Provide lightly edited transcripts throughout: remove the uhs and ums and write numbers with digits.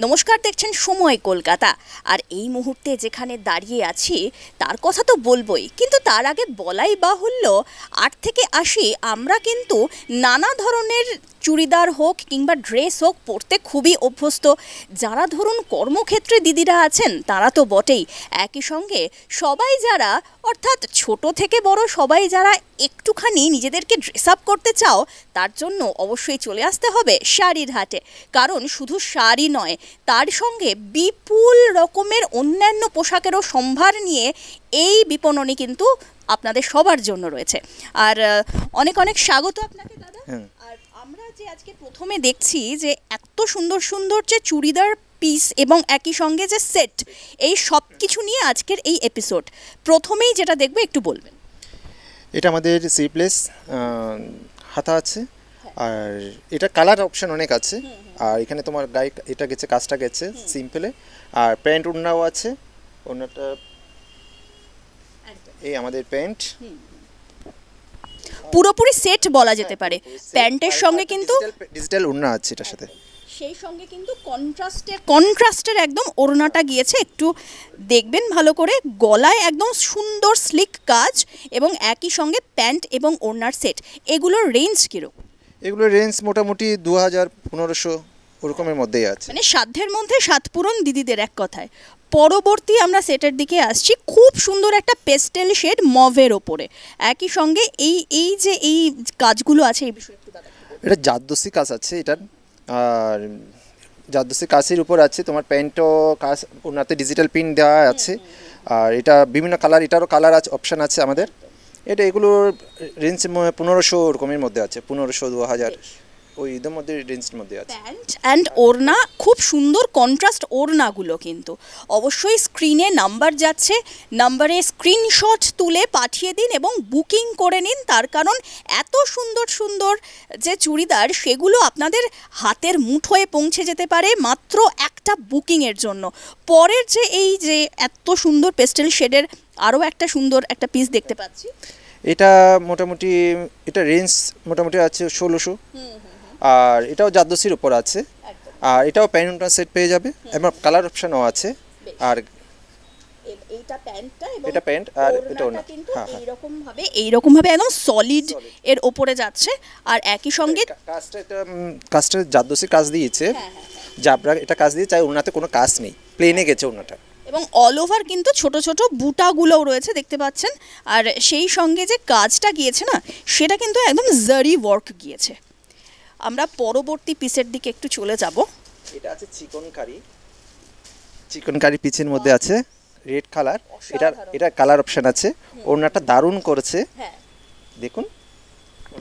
নমস্কার, দেখছেন সময় কলকাতা। আর এই মুহূর্তে যেখানে দাঁড়িয়ে আছি তার কথা তো বলবোই, কিন্তু তার আগে বলাই বাহুল্য 8 থেকে 80 আমরা কিন্তু নানা ধরনের চুড়িদার হোক কিংবা ড্রেস হোক পরতে খুবই অভ্যস্ত। যারা ধরুন কর্মক্ষেত্রে দিদিরা আছেন তারা তো বটেই, একই সঙ্গে সবাই যারা অর্থাৎ ছোট থেকে বড় সবাই যারা একটুখানি নিজেদেরকে ড্রেস আপ করতে চাও তার জন্য অবশ্যই চলে আসতে হবে শাড়ির হাটে। কারণ শুধু শাড়ি নয়, তার সঙ্গে বিপুল রকমের অন্যান্য পোশাকেরও সম্ভার নিয়ে এই বিপণনী কিন্তু আপনাদের সবার জন্য রয়েছে। আর অনেক অনেক স্বাগত আপনাকে দাদা। আর আমরা যে আজকে প্রথমে দেখছি যে এত সুন্দর সুন্দর যে চুড়িদার পিস এবং একই সঙ্গে যে সেট, এই সব কিছু নিয়ে আজকের এই এপিসোড। প্রথমেই যেটা দেখবো একটু বলবেন। এটা আমাদের স্লিভলেস হাতা আছে, আর এটা কালার অপশন অনেক আছে। আর এখানে তোমার গায়ে এটা গেছে, কাজটা গেছে সিম্পলে, আর প্যান্ট ওড়নাও আছে। ওড়নাটা এই আমাদের প্যান্ট পুরোপুরি সেট বলা যেতে পারে। প্যান্টের সঙ্গে কিন্তু ডিজিটাল ওড়না আছে এটার সাথে, সেই সঙ্গে কিন্তু কন্ট্রাস্টের একদম ওড়নাটা গিয়েছে, একটু দেখবেন ভালো করে। গলায় একদম সুন্দর স্লিক কাজ এবং একই সঙ্গে প্যান্ট এবং ওড়নার সেট। এগুলোর রেঞ্জ কিরকম? এগুলোর রেঞ্জ মোটামুটি 2000-1500 ওরকমের মধ্যেই আছে, মানে সাধ্যের মধ্যে সাত পূরণ দিদিদের এক কথায়। পরবর্তী আমরা সেটের দিকে আসছি, খুব সুন্দর একটা পেস্টেল শেড মভের ওপরে, একই সঙ্গে এই যে এই কাজগুলো আছে এই বিষয়ে একটু দাদা। এটা জারদোসি কাজ আছে এটার, আর জারদোসি কাজের উপর আছে তোমার প্যান্টও কাজ, ওনাতে ডিজিটাল পিন দেওয়া আছে। আর এটা বিভিন্ন কালার, এটারও কালার আছে, অপশান আছে আমাদের। এটা এগুলোর রেঞ্জ 1500 ওরকমের মধ্যে আছে, 1500-2000 ওই ঈদের মধ্যে রেঞ্জের মধ্যে আছে। প্যান্ট অ্যান্ড ওড়না, খুব সুন্দর কন্ট্রাস্ট ওড়নাগুলো কিন্তু। অবশ্যই স্ক্রিনে নাম্বার যাচ্ছে, নাম্বারে স্ক্রিনশট তুলে পাঠিয়ে দিন এবং বুকিং করে নিন। তার কারণ এত সুন্দর সুন্দর যে চুড়িদার সেগুলো আপনাদের হাতের মুঠোয় পৌঁছে যেতে পারে মাত্র একটা বুকিংয়ের জন্য। পরের যে এই যে এত সুন্দর পেস্টেল শেডের আরও একটা সুন্দর একটা পিস দেখতে পাচ্ছি, এটা মোটামুটি এটা রেঞ্জ মোটামুটি আছে 1600। আর এটাও জারদোসির উপর আছে, আর এটাও প্যান্ট সেট পেয়ে যাবে এবং কালার অপশনও আছে। আর এইটা প্যান্টটা এবং এটা প্যান্ট আর এটা ওড়না কিন্তু এইরকম ভাবে একদম সলিড এর উপরে যাচ্ছে। আর একই সঙ্গে কাজটা জারদোসি কাজ দিয়েছে, জাবরা এটা কাজ দিয়ে, চাই ওড়নাতে কোনো কাজ নেই, প্লেনে গেছে ওড়নাটা। এবং অল ওভার কিন্তু ছোট ছোট বুটাগুলোও রয়েছে দেখতে পাচ্ছেন। আর সেই সঙ্গে যে কাজটা গিয়েছে না, সেটা কিন্তু একদম জারি ওয়ার্ক গিয়েছে। আমরা পরবর্তী পিসের দিকে একটু চলে যাব। এটা আছে চিকনকারি পিচের মধ্যে আছে রেড কালার। এটা কালার অপশন আছে। ওড়নাটা দারুণ করেছে, দেখুন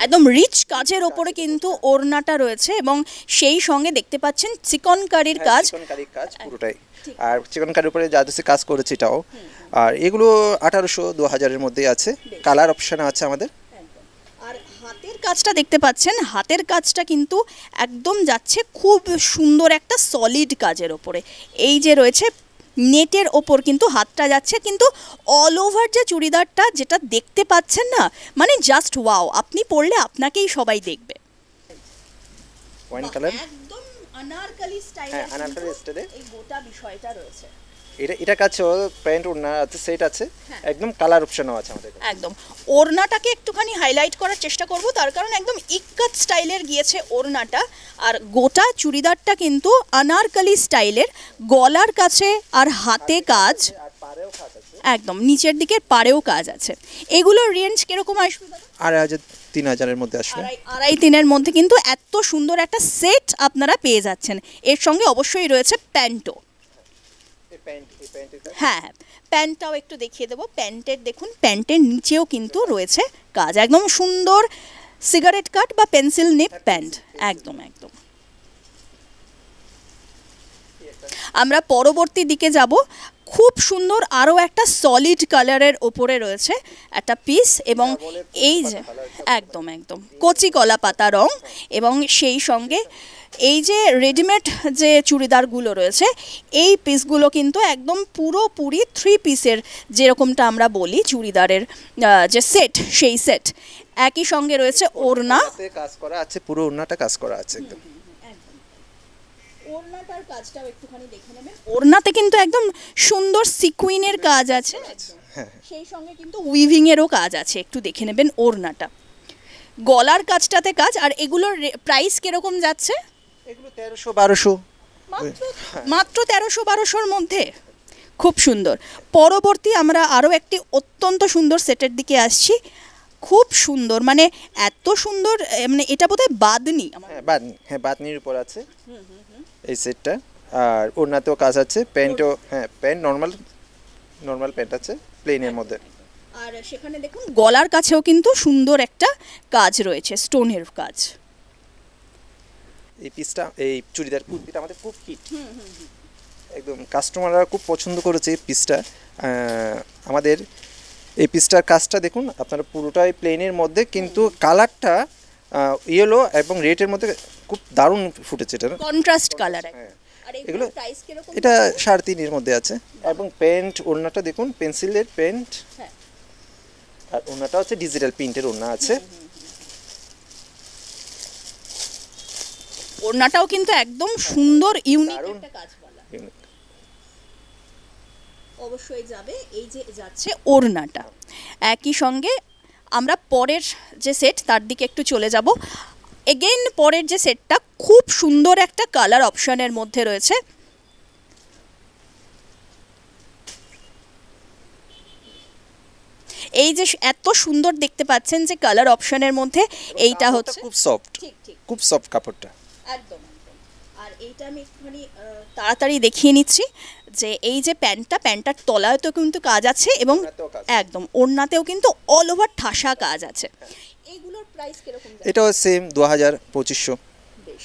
একদম রিচ কাজের ওপরে কিন্তু ওড়নাটা রয়েছে এবং সেই সঙ্গে দেখতে পাচ্ছেন চিকনকারির কাজ পুরোটাই। আর চিকনকারির উপরে জারদোসি কাজ করেছে এটাও। আর এগুলো 1800-2000 এর মধ্যেই আছে, কালার অপশন আছে আমাদের। আর হাতের কাজটা দেখতে পাচ্ছেন, হাতের কাজটা কিন্তু একদম যাচ্ছে খুব সুন্দর একটা সলিড কাজের ওপরে। এই যে রয়েছে নেটের ওপর কিন্তু হাতটা যাচ্ছে, কিন্তু অল ওভার যে চুড়িদারটা যেটা দেখতে পাচ্ছেন না, মানে জাস্ট ওয়াও। আপনি পরলে আপনাকেই সবাই দেখবে। ওয়াইন কালার একদম আনারকলি স্টাইলে এই গোটা বিষয়টা রয়েছে। এটা কাছে প্যান্ট ওড়না আছে, সেট আছে, একদম কালার অপশনও আছে আমাদের। একদম ওড়নাটাকে একটুখানি হাইলাইট করার চেষ্টা করব, তার কারণ একদম ইক্কাত স্টাইলের গিয়েছে ওড়নাটা। আর গোটা চুড়িদারটা কিন্তু আনারকলি স্টাইলের, গলার কাছে আর হাতে কাজ, একদম নিচের দিকে পাড়েও কাজ আছে। এগুলোর রেঞ্জ কিরকম আসবে? 2500-3000 এর মধ্যে আসবে। 2.5-3 মধ্যে কিন্তু এত সুন্দর একটা সেট আপনারা পেয়ে যাচ্ছেন। এর সঙ্গে অবশ্যই রয়েছে প্যান্টও। হ্যাঁ, প্যান্টটাও একটু দেখিয়ে দেবো। প্যান্টের দেখুন, প্যান্টের নিচেও কিন্তু রয়েছে কাজ, একদম সুন্দর সিগারেট কাট বা পেন্সিল নিপ প্যান্ট। একদম আমরা পরবর্তী দিকে যাব। খুব সুন্দর আরও একটা সলিড কালারের ওপরে রয়েছে একটা পিস এবং এই যে একদম কচি কলা পাতা রং এবং সেই সঙ্গে এই যে রেডিমেড যে চুড়িদারগুলো রয়েছে এই পিসগুলো কিন্তু একদম পুরোপুরি 3 পিসের, যেরকমটা আমরা বলি চুড়িদারের যে সেট, সেই সেট। একই সঙ্গে রয়েছে ওড়না, কাজ করা আছে, পুরো ওড়নাটা কাজ করা আছে একদম। ওড়নাটার কাজটাও একটুখানি দেখে নেবেন। ওড়নাতে কিন্তু একদম সুন্দর সিকুইনের কাজ আছে, সেই সঙ্গে কিন্তু উইভিং এরও কাজ আছে, একটু দেখে নেবেন ওড়নাটা। গলার কাজটাতে কাজ। আর এগুলোর প্রাইস কিরকম যাচ্ছে? এগুলো 1300-1200। মাত্র 1300-1200-র মধ্যে, খুব সুন্দর। পরবর্তী আমরা আরও একটি অত্যন্ত সুন্দর সেটের দিকে আসছি, খুব সুন্দর, মানে এত সুন্দর, মানে এটা বোধহয় বাদনি। বাতনির উপর আছে এই সেটটা। আর ওড়নাতেও কাজ আছে, প্যান্টও, প্যান্ট নর্মাল প্যান্ট আছে প্লেনের মধ্যে। আর সেখানে দেখুন গলার কাছেও কিন্তু সুন্দর একটা কাজ রয়েছে, স্টোনের কাজ। এই পিসটা, এই চুড়িদার কুর্তিটা আমাদের খুব হিট, একদম কাস্টমাররা খুব পছন্দ করেছে এই পিসটা। আমাদের এই পিসটার কাজটা দেখুন আপনারা, পুরোটাই প্লেনের মধ্যে, কিন্তু কালারটা ইয়েলো এবং রেডের মধ্যে খুব দারুণ ফুটেছে। এটা কন্ট্রাস্ট কালার। আর এগুলো প্রাইস কিরকম? এটা 3.5 মধ্যে আছে। এবং প্যান্ট, ওড়নাটা দেখুন পেন্সিলের প্যান্ট, আর ওড়নাটা হচ্ছে ডিজিটাল প্রিন্টের ওড়না আছে। ওড়নাটাও কিন্তু একদম সুন্দর, ইউনিক একটা কাজওয়ালা, অবশ্যই যাবে। এই যে যাচ্ছে ওড়নাটা, একই সঙ্গে আমরা পরের যে সেট তার দিকে একটু চলে যাব। এগেইন পরের যে সেটটা খুব সুন্দর একটা কালার অপশনের মধ্যে রয়েছে। এই যে এত সুন্দর দেখতে পাচ্ছেন যে কালার অপশনের মধ্যে, এইটা হচ্ছে খুব সফট, খুব সফট কাপড়টা, একদম। আর এইটা আমি একটুখানি তাড়াতাড়ি দেখিয়ে নিচ্ছি যে এই যে প্যান্টটার তলায়তেও কিন্তু কাজ আছে, এবং একদম ওড়নাতেও কিন্তু অল ওভার ঠাসা কাজ আছে। এইগুলোর প্রাইস কিরকম? এটাও সেম 2000-2500। বেশ,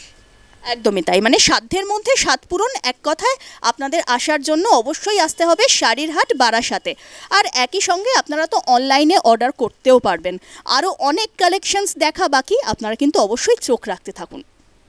একদমই তাই, মানে সাধ্যের মধ্যে সাত পূরণ। এক কথায় আপনাদের আসার জন্য অবশ্যই আসতে হবে শাড়ির হাট বারাসাতে। আর একই সঙ্গে আপনারা তো অনলাইনে অর্ডার করতেও পারবেন। আরও অনেক কালেকশনস দেখা বাকি, আপনারা কিন্তু অবশ্যই চোখ রাখতে থাকুন।